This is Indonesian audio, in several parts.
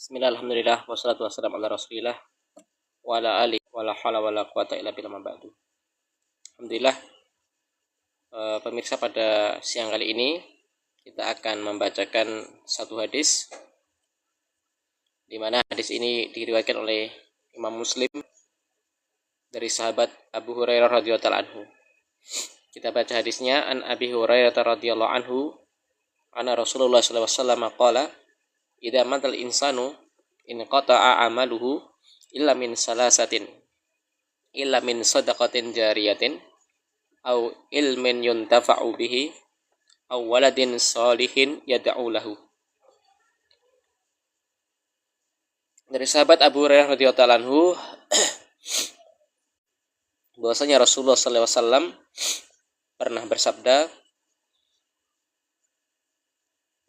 Bismillah, alhamdulillah, wassalatu wassalamu ala rasulillah wa ala alihi wa la hawla wa la quwata illa billah ba'du. Alhamdulillah, pemirsa, pada siang kali ini kita akan membacakan satu hadis di mana hadis ini diriwayatkan oleh Imam Muslim dari sahabat Abu Hurairah radhiyallahu anhu. Kita baca hadisnya. An Abi Hurairah radhiyallahu anhu anna Rasulullah sallallahu alaihi wasallam qala idza matal insanu in qata'a amaluhu illa min salasatin illa min sadaqatin jariyatin aw ilmin yuntafa'u bihi aw waladin salihin yad'u lahu. Dari sahabat Abu Hurairah radhiyallahu anhu bahwasanya Rasulullah sallallahu alaihi wasallam pernah bersabda,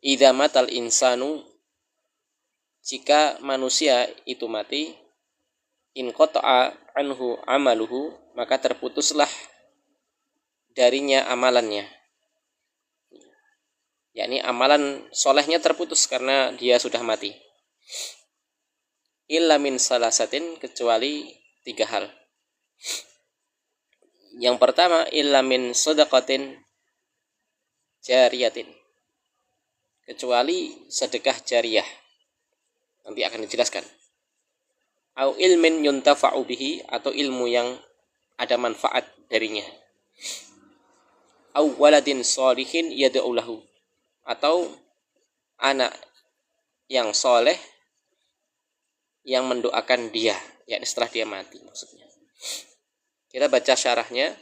idza matal insanu, jika manusia itu mati, in qata'a anhu amaluhu, maka terputuslah darinya amalannya. Yakni amalan solehnya terputus karena dia sudah mati. Illa min salasatin, kecuali 3 hal. Yang pertama, illa min shadaqatin jariyatin, kecuali sedekah jariyah. Nanti akan dijelaskan. Au ilmin yuntafa'u bihi, atau ilmu yang ada manfaat darinya. Au waladin sholihin yad'u lahu, atau anak yang soleh yang mendoakan dia, yakni setelah dia mati maksudnya. Kita baca syarahnya.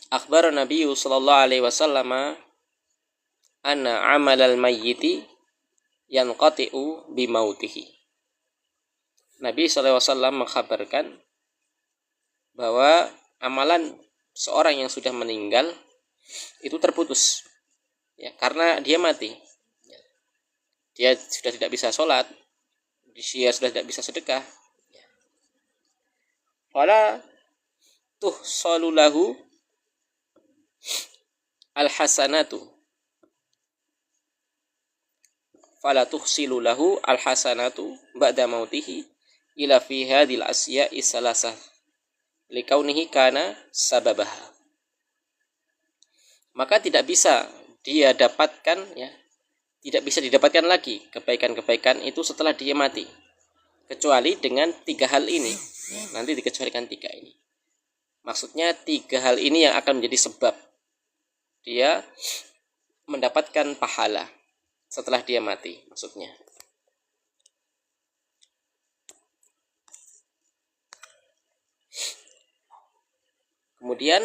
Akhbar Nabi sallallahu alaihi wasallam anna amalal mayyiti yanqati'u bimautihi. Nabi sallallahu alaihi wasallam mengkhabarkan bahwa amalan seorang yang sudah meninggal itu terputus, ya, karena dia mati. Dia sudah tidak bisa sholat, dia sudah tidak bisa sedekah. Fala tuhsalu lahu alhasanatu, fala tuhsilu lahu alhasanatu ba'da mautihi ila fi hadhil asya'i salasah likaunihi kana sababaha. Maka tidak bisa dia dapatkan, ya, tidak bisa didapatkan lagi kebaikan-kebaikan itu setelah dia mati, kecuali dengan 3 hal ini. Nanti dikecualikan 3 ini. Maksudnya 3 hal ini yang akan menjadi sebab dia mendapatkan pahala setelah dia mati, maksudnya. Kemudian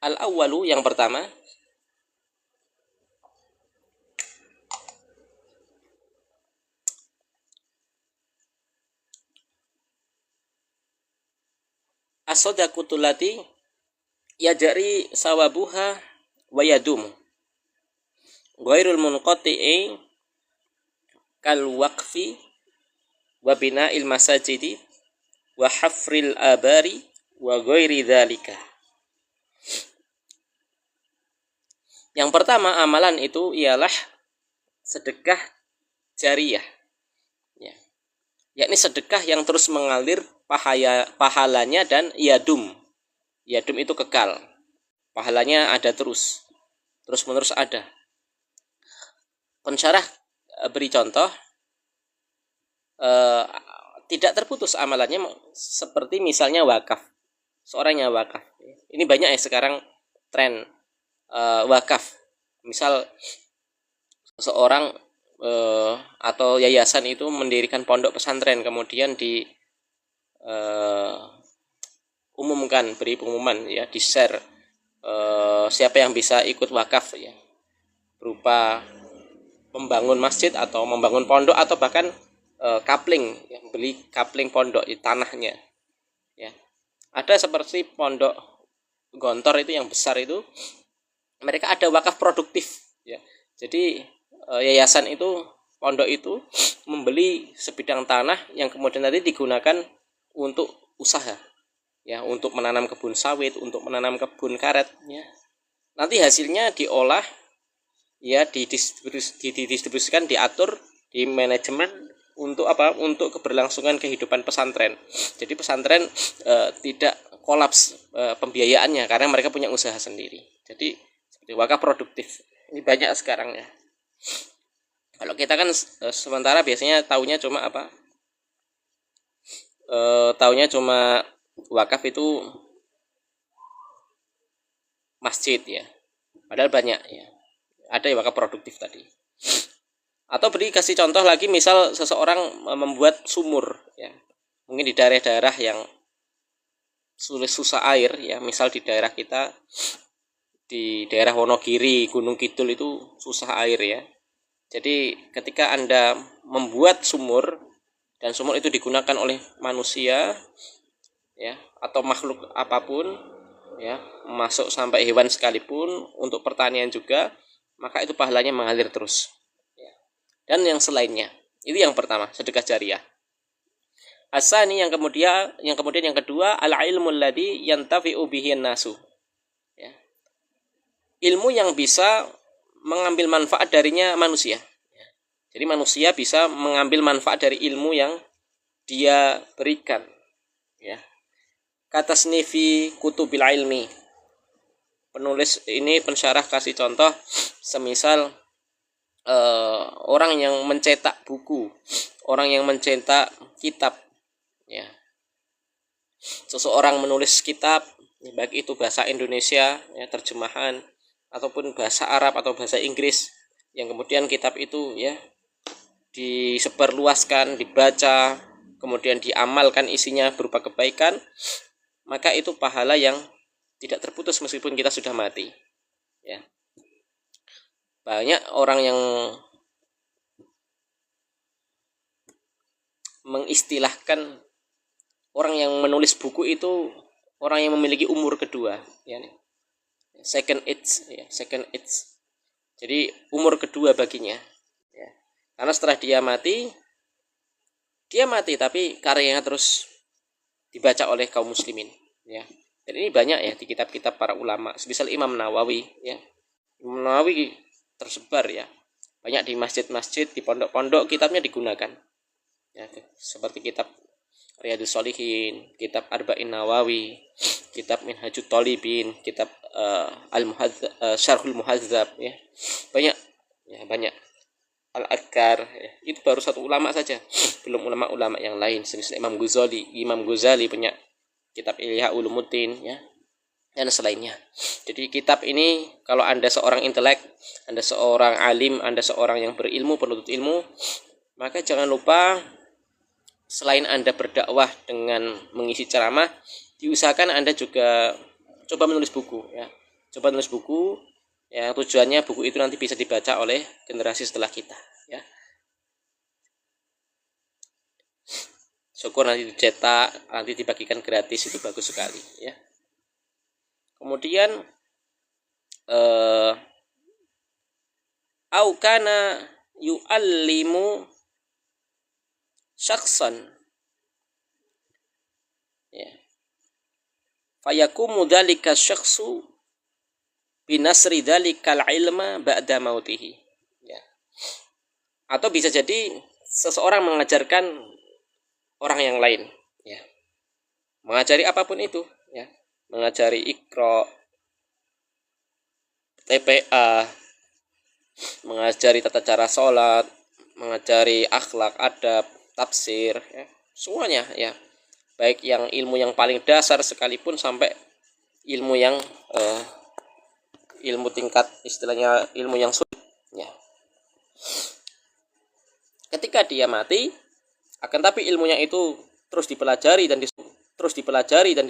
al-awwalu, yang pertama, as-sadaqatul lati yajri sawabuha wa yadum ghairul munqati'i kal waqfi wa bina'il masajidi wa hafril abari wa ghairi dzalika. Yang pertama, amalan itu ialah sedekah jariyah, ya, yakni sedekah yang terus mengalir pahalanya, dan yadum itu kekal, pahalanya ada terus menerus ada. Pensyarah beri contoh, tidak terputus amalannya, seperti misalnya wakaf. Seorang yang wakaf, ini banyak ya sekarang tren wakaf. Misal seseorang atau yayasan itu mendirikan pondok pesantren, kemudian di umumkan, beri pengumuman, ya, di share siapa yang bisa ikut wakaf, ya, berupa membangun masjid atau membangun pondok, atau bahkan kapling, ya, beli kapling pondok di tanahnya, ya. Ada seperti pondok Gontor itu yang besar itu, mereka ada wakaf produktif, ya. Jadi yayasan itu, pondok itu membeli sebidang tanah yang kemudian nanti digunakan untuk usaha, ya, untuk menanam kebun sawit, untuk menanam kebun karet, ya. Nanti hasilnya diolah, ya, didistribusikan, diatur di manajemen untuk apa? Untuk keberlangsungan kehidupan pesantren. Jadi pesantren tidak kolaps pembiayaannya karena mereka punya usaha sendiri. Jadi seperti wakaf produktif. Ini banyak sekarang ya. Kalau kita kan sementara biasanya taunya cuma apa? Taunya cuma wakaf itu masjid ya. Padahal banyak ya. Ada yang wakaf produktif tadi. Atau beri kasih contoh lagi, misal seseorang membuat sumur ya. Mungkin di daerah-daerah yang susah air ya, misal di daerah kita di daerah Wonogiri, Gunung Kidul itu susah air ya. Jadi ketika Anda membuat sumur dan sumur itu digunakan oleh manusia ya atau makhluk apapun ya, masuk sampai hewan sekalipun untuk pertanian juga, maka itu pahalanya mengalir terus. Ya. Dan yang selainnya, itu yang pertama, sedekah jariah. Asani yang kemudian yang kedua, al ilmu alladzi yantafi'u bihi nasu. Ya. Ilmu yang bisa mengambil manfaat darinya manusia. Ya. Jadi manusia bisa mengambil manfaat dari ilmu yang dia berikan. Ya. Kata snifi kutubil ilmi. Penulis ini pensyarah kasih contoh, semisal orang yang mencetak buku, orang yang mencetak kitab, ya. Seseorang menulis kitab, baik itu bahasa Indonesia, ya, terjemahan, ataupun bahasa Arab atau bahasa Inggris, yang kemudian kitab itu ya disebarluaskan, dibaca, kemudian diamalkan isinya berupa kebaikan, maka itu pahala yang tidak terputus meskipun kita sudah mati. Ya. Banyak orang yang mengistilahkan orang yang menulis buku itu orang yang memiliki umur kedua, ya. Second age, ya, second age. Jadi umur kedua baginya. Ya. Karena setelah dia mati tapi karyanya terus dibaca oleh kaum muslimin. Ya. Dan ini banyak ya di kitab-kitab para ulama, semisal Imam Nawawi, ya. Imam Nawawi tersebar ya, banyak di masjid-masjid, di pondok-pondok kitabnya digunakan. Ya, seperti kitab Riyadhus Shalihin, kitab Arba'in Nawawi, kitab Minhajut Thalibin, kitab Syarhul Muhadzab, ya. Banyak. Al-Adkar, ya. Itu baru satu ulama saja, belum ulama-ulama yang lain, semisal Imam Ghazali punya kitab Ihya Ulumuddin, ya, dan selainnya. Jadi kitab ini kalau Anda seorang intelek, Anda seorang alim, Anda seorang yang berilmu, penuntut ilmu, maka jangan lupa selain Anda berdakwah dengan mengisi ceramah, diusahakan Anda juga coba menulis buku, ya. Coba menulis buku, ya, tujuannya buku itu nanti bisa dibaca oleh generasi setelah kita, ya. Syukur nanti dicetak, nanti dibagikan gratis, itu bagus sekali, ya. Kemudian au kana yu'allimu syakhsan, ya, fayakumu dzalika syakhsu binasri dzalikal ilma ba'da mautihi, ya. Atau bisa jadi seseorang mengajarkan orang yang lain, ya, mengajari apapun itu, ya, mengajari Iqra, TPA, mengajari tata cara sholat, mengajari akhlak, adab, tafsir, ya, semuanya, ya, baik yang ilmu yang paling dasar sekalipun sampai ilmu yang ilmu tingkat, istilahnya ilmu yang sulit, ya. Ketika dia mati, akan tapi ilmunya itu terus dipelajari dan